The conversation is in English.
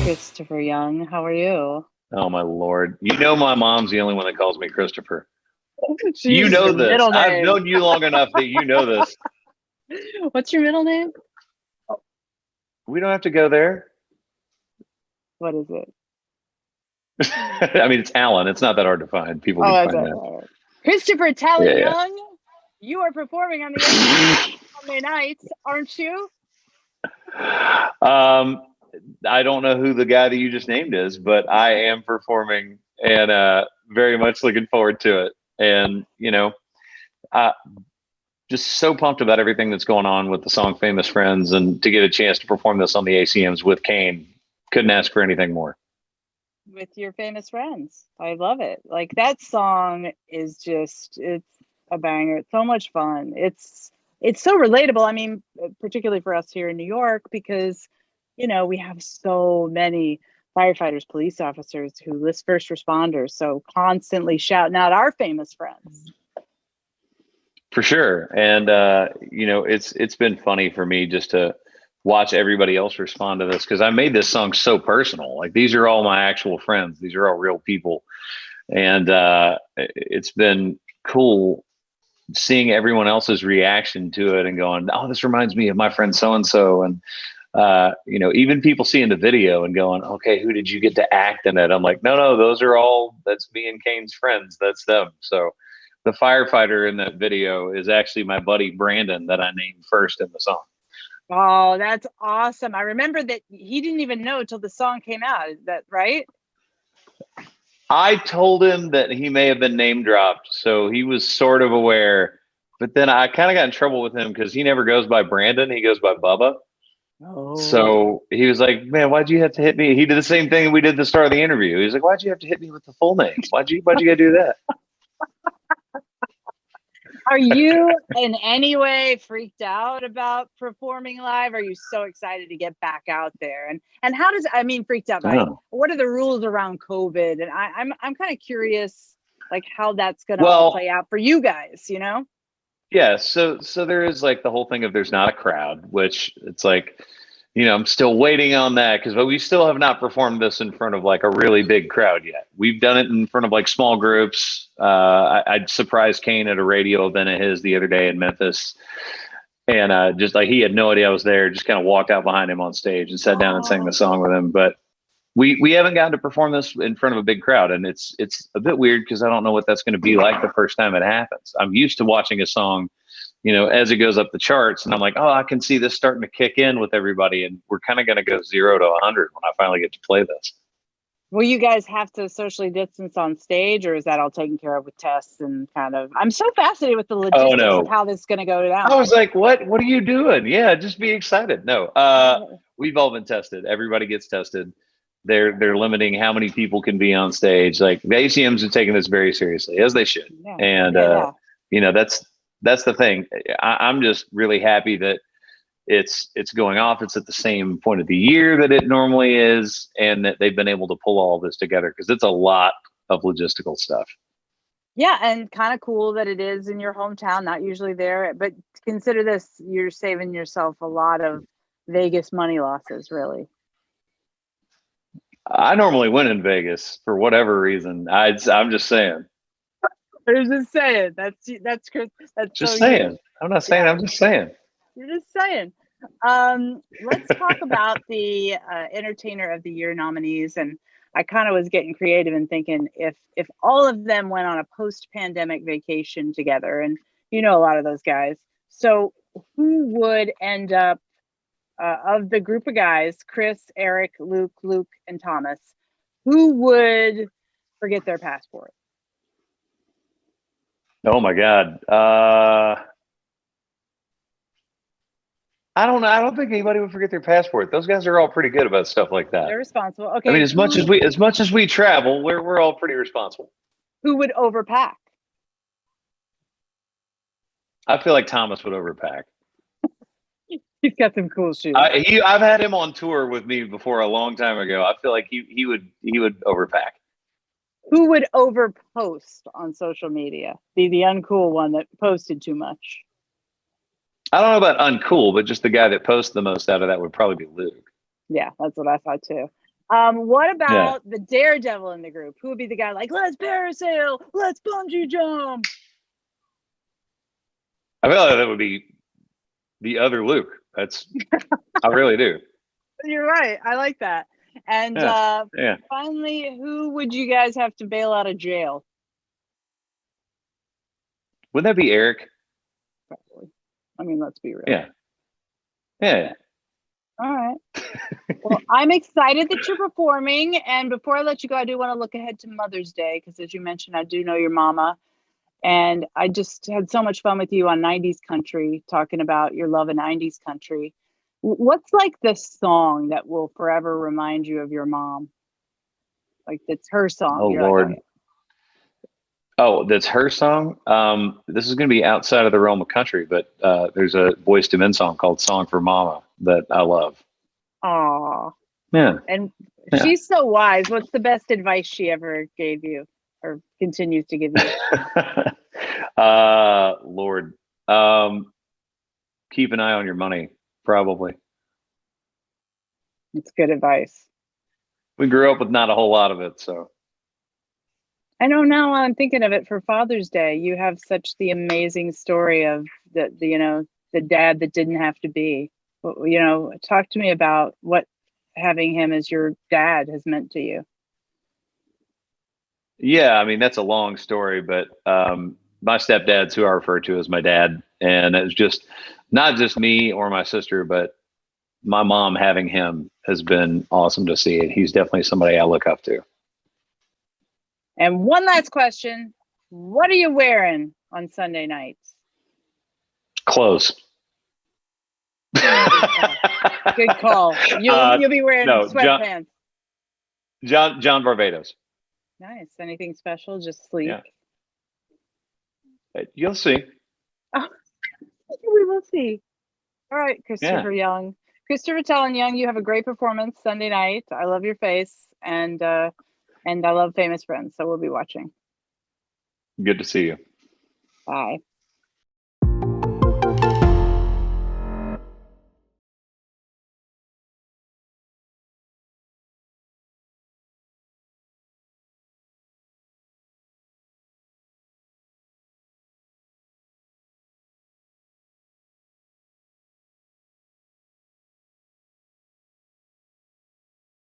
Christopher Young, how are you? Oh my Lord. You know my mom's the only one that calls me Christopher. She You uses know your this. middle I've name. known you long enough that you know this. What's your middle name? We don't have to go there. What is it? I mean, it's Alan. It's not that hard to find. People Oh, can that's find it. that. All right. Christopher Talon Yeah, Young, you are performing on the ACM yeah. Sunday nights, aren't you? um, I don't know who the guy that you just named is, but I am performing and very much looking forward to it. And, uh, just so pumped about everything that's going on with the song Famous Friends and to get a chance to perform this on the ACMs with Kane. Couldn't ask for anything more. With your famous friends. I love it. Like that song is just it's a banger. It's so much fun. It's so relatable. I mean, particularly for us here in New York because we have so many firefighters, police officers who list first responders, so constantly shouting out our famous friends. For sure. And it's been funny for me just to watch everybody else respond to this because I made this song so personal. Like these are all my actual friends. These are all real people. And it's been cool seeing everyone else's reaction to it and going, oh, this reminds me of my friend so and so. And even people seeing the video and going, okay, who did you get to act in it? I'm like, no, that's me and Kane's friends. That's them. So the firefighter in that video is actually my buddy Brandon that I named first in the song. Oh, that's awesome. I remember that he didn't even know until the song came out. Is that right? I told him that he may have been name dropped, so he was sort of aware. But then I kind of got in trouble with him because he never goes by Brandon; he goes by Bubba. Oh. So he was like, "Man, why'd you have to hit me?" He did the same thing we did at the start of the interview. He was like, "Why'd you have to hit me with the full name? Why'd you gotta do that?" Are you in any way freaked out about performing live? Are you so excited to get back out there? And how does I mean freaked out by Oh. what are the rules around COVID? And I'm kind of curious like how that's gonna all Well, play out for you guys. yeah. So there is like the whole thing of there's not a crowd, which it's like, I'm still waiting on that because we still have not performed this in front of like a really big crowd yet. We've done it in front of like small groups. I surprised Kane at a radio event of his the other day in Memphis. And just like he had no idea I was there, just kind of walked out behind him on stage and sat down and sang the Oh, song with him. But we haven't gotten to perform this in front of a big crowd, and it's a bit weird because I don't know what that's going to be like the first time it happens. I'm used to watching a song, as it goes up the charts, and I'm like, oh, I can see this starting to kick in with everybody, and we're kind of going to go 0 to 100 when I finally get to play this. will you guys have to socially distance on stage, or is that all taken care of with tests and kind of? I'm so fascinated with the Oh logistics of no, how this is going to go I down. was like, what are you doing? Yeah, just be excited. No, we've all been tested. Everybody gets tested. They're limiting how many people can be on stage. Like the ACMs are taking this very seriously, as they should. Yeah, And yeah, yeah. that's the thing. I'm just really happy that it's going off. It's at the same point of the year that it normally is, and that they've been able to pull all this together because it's a lot of logistical stuff. Yeah, and kind of cool that it is in your hometown, not usually there. But consider this, you're saving yourself a lot of Vegas money losses, really. I normally win in Vegas for whatever reason. I'm just saying. I'm just saying. That's Chris. That's so Just you. saying. I'm not saying. Yeah, I'm just saying. you're just saying. Let's talk about the Entertainer of the Year nominees. And I kind of was getting creative and thinking if all of them went on a post-pandemic vacation together, and a lot of those guys. So who would end up of the group of guys, Chris, Eric, Luke, and Thomas, who would forget their passport? Oh my God. I don't know. I don't think anybody would forget their passport. Those guys are all pretty good about stuff like that. They're responsible. I mean, Okay, as much as we travel, we're all pretty responsible. who would overpack? I feel like Thomas would overpack. He's got some cool shoes. I've had him on tour with me before a long time ago. I feel like he would overpack. Who would overpost on social media? Be the uncool one that posted too much. I don't know about uncool, but just the guy that posts the most out of that would probably be Luke. Yeah, that's what I thought too. What Yeah. about the daredevil in the group? Who would be the guy like, let's parasail, let's bungee jump? I feel like that would be the other Luke. I really do. You're right. I like that. And Yeah. finally, who would you guys have to bail out of jail? Wouldn't that be Eric? Probably. I mean, let's be real. Yeah. Yeah. All right. Well, I'm excited that you're performing. And before I let you go, I do want to look ahead to Mother's Day because, as you mentioned, I do know your mama. And I just had so much fun with you on 90s Country, talking about your love of 90s country. What's like the song that will forever remind you of your mom? Like, it's her song. Oh You're Lord. like, Oh, that's her song. This is going to be outside of the realm of country, but there's a Boyz II Men song called "Song for Mama" that I love. oh, Yeah. and Yeah. she's so wise. What's the best advice she ever gave you or continues to give you? Lord, keep an eye on your money. Probably. It's good advice. We grew up with not a whole lot of it, so. I know now I'm thinking of it for Father's Day. You have such the amazing story of the dad that didn't have to be. Talk to me about what having him as your dad has meant to you. Yeah, I mean that's a long story, but my stepdad's who I refer to as my dad, and it's just not just me or my sister, but my mom having him has been awesome to see. He's definitely somebody I look up to. And one last question. What are you wearing on Sunday nights? Close. Good call. You'll be wearing sweatpants. John Barbados. Nice. Anything special? Just sleep. Yeah. You'll see. Oh, we will see. All right, Christopher Young. Christopher Tallon Young, you have a great performance Sunday night. I love your face, and I love Famous Friends, so we'll be watching. Good to see you. Bye.